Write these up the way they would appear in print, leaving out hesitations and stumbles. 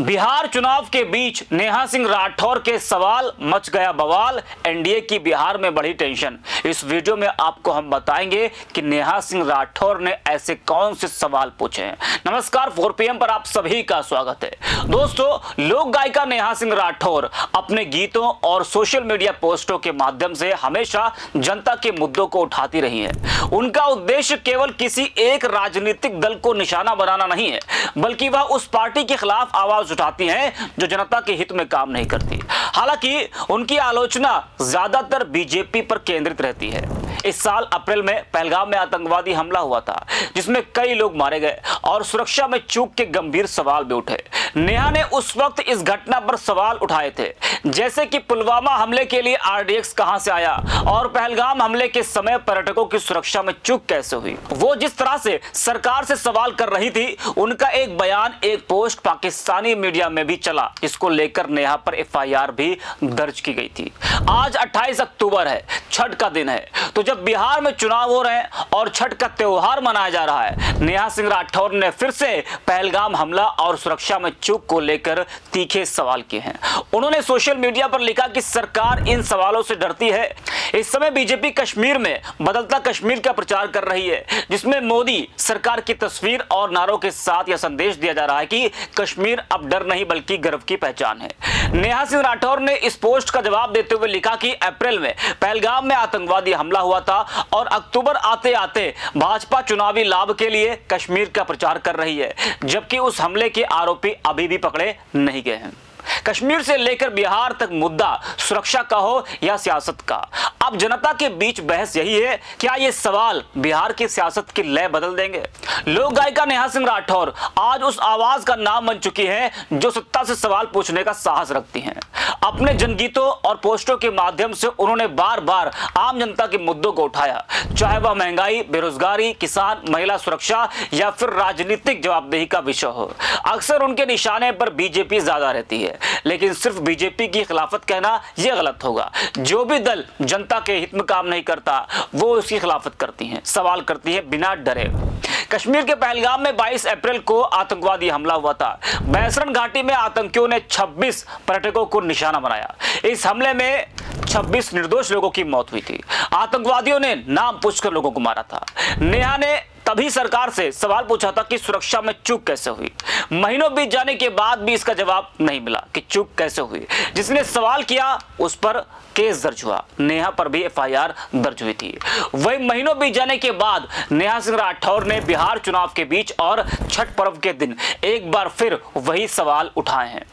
बिहार चुनाव के बीच नेहा सिंह राठौर के सवाल, मच गया बवाल, एनडीए की बिहार में बड़ी टेंशन। इस वीडियो में आपको हम बताएंगे कि नेहा सिंह राठौर ने ऐसे कौन से सवाल पूछे हैं। नमस्कार, 4 PM पर आप सभी का स्वागत है। दोस्तों, लोक गायिका नेहा सिंह राठौर अपने गीतों और सोशल मीडिया पोस्टों के माध्यम से हमेशा जनता के मुद्दों को उठाती रही है। उनका उद्देश्य केवल किसी एक राजनीतिक दल को निशाना बनाना नहीं है, बल्कि वह उस पार्टी के खिलाफ आवाज उठाती हैं जो जनता के हित में काम नहीं करती। हालांकि उनकी आलोचना ज्यादातर बीजेपी पर केंद्रित रहती है। इस साल अप्रैल में पहलगाम में आतंकवादी हमला हुआ था, जिसमें कई लोग मारे गए और सुरक्षा में चूक के गंभीर सवाल भी उठे। नेहा ने उस वक्त इस घटना पर सवाल उठाए थे, जैसे कि पुलवामा हमले के लिए RDX कहां से आया और पहलगाम हमले के समय पर्यटकों की सुरक्षा में चूक कैसे हुई। वो जिस तरह से सरकार से सवाल कर रही थी, उनका एक बयान, एक पोस्ट पाकिस्तानी मीडिया में भी चला, जिसको लेकर नेहा पर FIR भी दर्ज की गई थी। आज 28 अक्टूबर है, छठ का दिन है। तो जब बिहार में चुनाव हो रहे हैं और छठ का त्योहार मनाया जा रहा है, नेहा सिंह राठौर ने फिर से पहलगाम हमला और सुरक्षा में चूक को लेकर तीखे सवाल किए हैं। उन्होंने सोशल मीडिया पर लिखा कि सरकार इन सवालों से डरती है। इस समय बीजेपी कश्मीर में बदलता कश्मीर का प्रचार कर रही है, जिसमें मोदी सरकार की तस्वीर और नारों के साथ यह संदेश दिया जा रहा है कि कश्मीर अब डर नहीं बल्कि गर्व की पहचान है। नेहा सिंह राठौर ने इस पोस्ट का जवाब देते हुए लिखा कि अप्रैल में पहलगाम में आतंकवादी हमला हुआ था और अक्टूबर आते आते भाजपा चुनावी लाभ के लिए कश्मीर का प्रचार कर रही है, जबकि उस हमले के आरोपी अभी भी पकड़े नहीं गए हैं। कश्मीर से लेकर बिहार तक मुद्दा सुरक्षा का हो या सियासत का, अब जनता के बीच बहस यही है, क्या ये सवाल बिहार की सियासत की लय बदल देंगे। लोक गायिका नेहा सिंह राठौर आज उस आवाज का नाम बन चुकी हैं जो सत्ता से सवाल पूछने का साहस रखती हैं। अपने जनगीतों और पोस्टों के माध्यम से उन्होंने बार बार आम जनता के मुद्दों को उठाया, चाहे वह महंगाई, बेरोजगारी, किसान, महिला सुरक्षा या फिर राजनीतिक जवाबदेही का विषय हो। अक्सर उनके निशाने पर बीजेपी ज्यादा रहती है, लेकिन सिर्फ बीजेपी की खिलाफत कहना यह गलत होगा। जो भी दल जनता के हित में काम नहीं करता, वो उसकी खिलाफत करती हैं, सवाल करती हैं बिना डरे। कश्मीर के पहलगाम में 22 अप्रैल को आतंकवादी हमला हुआ था। बैसरन घाटी में आतंकियों ने 26 पर्यटकों को निशाना बनाया। इस हमले में 26 निर्दोष लोगों की मौत हुई थी। आतंकवादियों ने नाम पूछकर लोगों को मारा था। नेहा ने तभी सरकार से सवाल पूछा था कि सुरक्षा में चूक कैसे हुई। महीनों बीत जाने के बाद भी इसका जवाब नहीं मिला कि चूक कैसे हुई। जिसने सवाल किया उस पर केस दर्ज हुआ। नेहा पर भी FIR दर्ज हुई थी। वही महीनों बीत जाने के बाद नेहा सिंह राठौर ने बिहार चुनाव के बीच और छठ पर्व के दिन एक बार फिर वही सवाल उठाए हैं।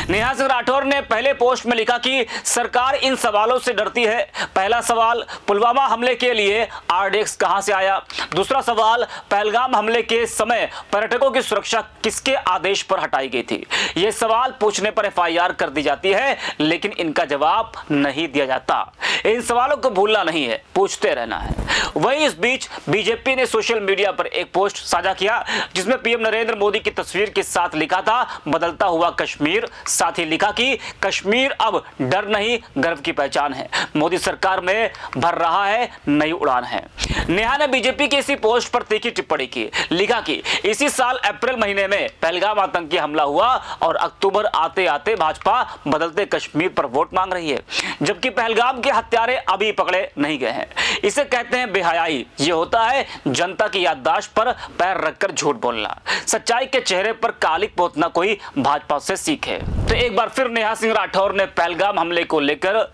नेहा सिंह राठौर ने पहले पोस्ट में लिखा कि सरकार इन सवालों से डरती है। पहला सवाल, पुलवामा हमले के लिए RDX कहां से आया। दूसरा सवाल, पहलगाम हमले के समय पर्यटकों की सुरक्षा किसके आदेश पर हटाई गई थी। ये सवाल पूछने पर FIR कर दी जाती है, लेकिन इनका जवाब नहीं दिया जाता। इन सवालों को भूलना नहीं है, पूछते रहना है। वहीं इस बीच बीजेपी ने सोशल मीडिया पर एक पोस्ट साझा किया, जिसमें PM नरेंद्र मोदी की तस्वीर के साथ लिखा था, बदलता हुआ कश्मीर। साथ ही लिखा कि कश्मीर अब डर नहीं गर्व की पहचान है। मोदी सरकार में भर रहा है नई उड़ान है। नेहा ने बीजेपी की इसी पोस्ट पर तीखी टिप्पणी की, लिखा कि इसी साल अप्रैल महीने में पहलगाम आतंकी हमला हुआ और अक्टूबर आते आते भाजपा बदलते कश्मीर पर वोट मांग रही है, जबकि पहलगाम के हत्यारे अभी पकड़े नहीं गए हैं। इसे कहते हैं बेहयाई। ये होता है जनता की याददाश्त पर पैर रखकर झूठ बोलना। सच्चाई के चेहरे पर कालिक पोतना कोई भाजपा से सीखे। तो एक बार फिर नेहा सिंह राठौर ने पहलगाम हमले को लेकर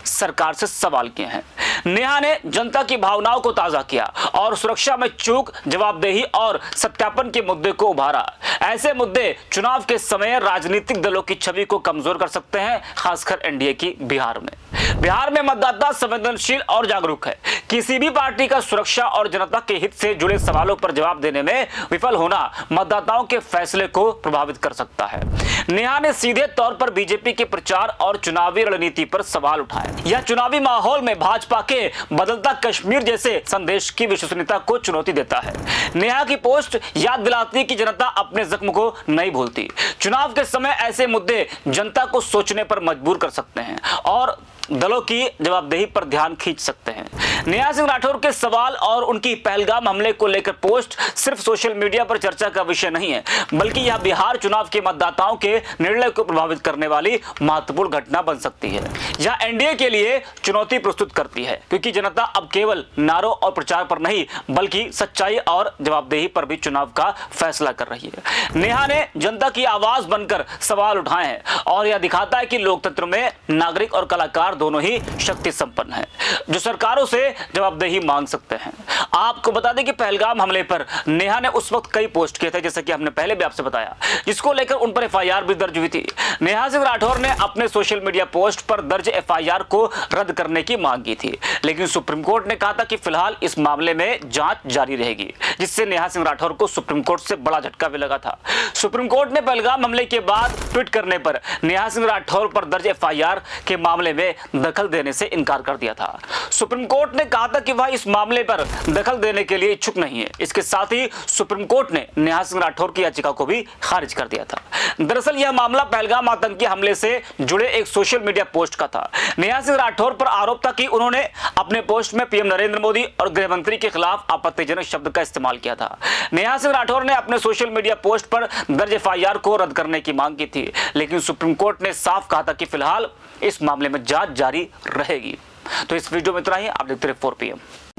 सरकार से सवाल किए हैं। नेहा ने जनता की भावनाओं को ताजा किया और सुरक्षा में चूक, जवाबदेही और सत्यापन के मुद्दे को उभारा। ऐसे मुद्दे चुनाव के समय राजनीतिक दलों की छवि को कमजोर कर सकते हैं, खासकर एनडीए की बिहार में। बिहार में मतदाता संवेदनशील और जागरूक है। किसी भी पार्टी का सुरक्षा और जनता के हित से जुड़े सवालों पर जवाब देने में विफल होना मतदाताओं के फैसले को प्रभावित कर सकता है। नेहा ने सीधे तौर पर बीजेपी के प्रचार और चुनावी रणनीति पर सवाल उठाए। यह चुनावी माहौल में भाजपा के बदलता कश्मीर जैसे संदेश की विश्वसनीयता को चुनौती देता है। नेहा की पोस्ट याद दिलाती है कि जनता अपने जख्म को नहीं भूलती। चुनाव के समय ऐसे मुद्दे जनता को सोचने पर मजबूर कर सकते हैं और दलों की जवाबदेही पर ध्यान खींच सकते हैं। नेहा सिंह राठौर के सवाल और उनकी पहलगाम हमले को लेकर पोस्ट सिर्फ सोशल मीडिया पर चर्चा का विषय नहीं है, बल्कि यह बिहार चुनाव के मतदाताओं के निर्णय को प्रभावित करने वाली महत्वपूर्ण घटना बन सकती है। यह एनडीए के लिए चुनौती प्रस्तुत करती है, क्योंकि जनता अब केवल नारों और प्रचार पर नहीं बल्कि सच्चाई और जवाबदेही पर भी चुनाव का फैसला कर रही है। नेहा ने जनता की आवाज बनकर सवाल उठाए हैं और यह दिखाता है कि लोकतंत्र में नागरिक और कलाकार दोनों ही शक्ति संपन्न हैं, जो सरकारों से जवाबदेही मांग सकते हैं। आपको बता दें कि पहलगाम हमले पर नेहा ने उस वक्त कई पोस्ट किए थे, जैसे कि हमने पहले भी आपसे बताया, जिसको लेकर उन पर एफआईआर भी दर्ज हुई थी। नेहा सिंह राठौर ने अपने सोशल मीडिया पोस्ट पर दर्ज एफआईआर को रद्द करने की मांग की थी, लेकिन सुप्रीम कोर्ट ने कहा था कि फिलहाल इस मामले में जांच जारी रहेगी, जिससे नेहा सिंह राठौर को सुप्रीम कोर्ट से बड़ा झटका भी लगा था। सुप्रीम कोर्ट ने पहलगाम हमले के बाद ट्वीट करने पर नेहा सिंह राठौर पर दर्ज एफआईआर के मामले में दखल देने से इनकार कर दिया था। सुप्रीम कोर्ट ने कहा था कि वह इस मामले पर दखल देने के लिए इच्छुक नहीं है। इसके साथ ही सुप्रीम कोर्ट ने नेहा सिंह राठौर की याचिका को भी खारिज कर दिया था। दरअसल यह मामला पहलगाम आतंकी हमले से जुड़े एक सोशल मीडिया पोस्ट का था। नेहा सिंह राठौर पर आरोप था कि उन्होंने अपने पोस्ट में पीएम नरेंद्र मोदी और गृह मंत्री के खिलाफ आपत्तिजनक शब्द का इस्तेमाल किया था। नेहा सिंह राठौर ने अपने सोशल मीडिया पोस्ट पर दर्ज एफआईआर को रद्द करने की मांग की थी, लेकिन सुप्रीम कोर्ट ने साफ कहा था कि फिलहाल इस मामले में जांच जारी रहेगी। तो इस वीडियो में इतना ही। आप देखते रहिए 4PM।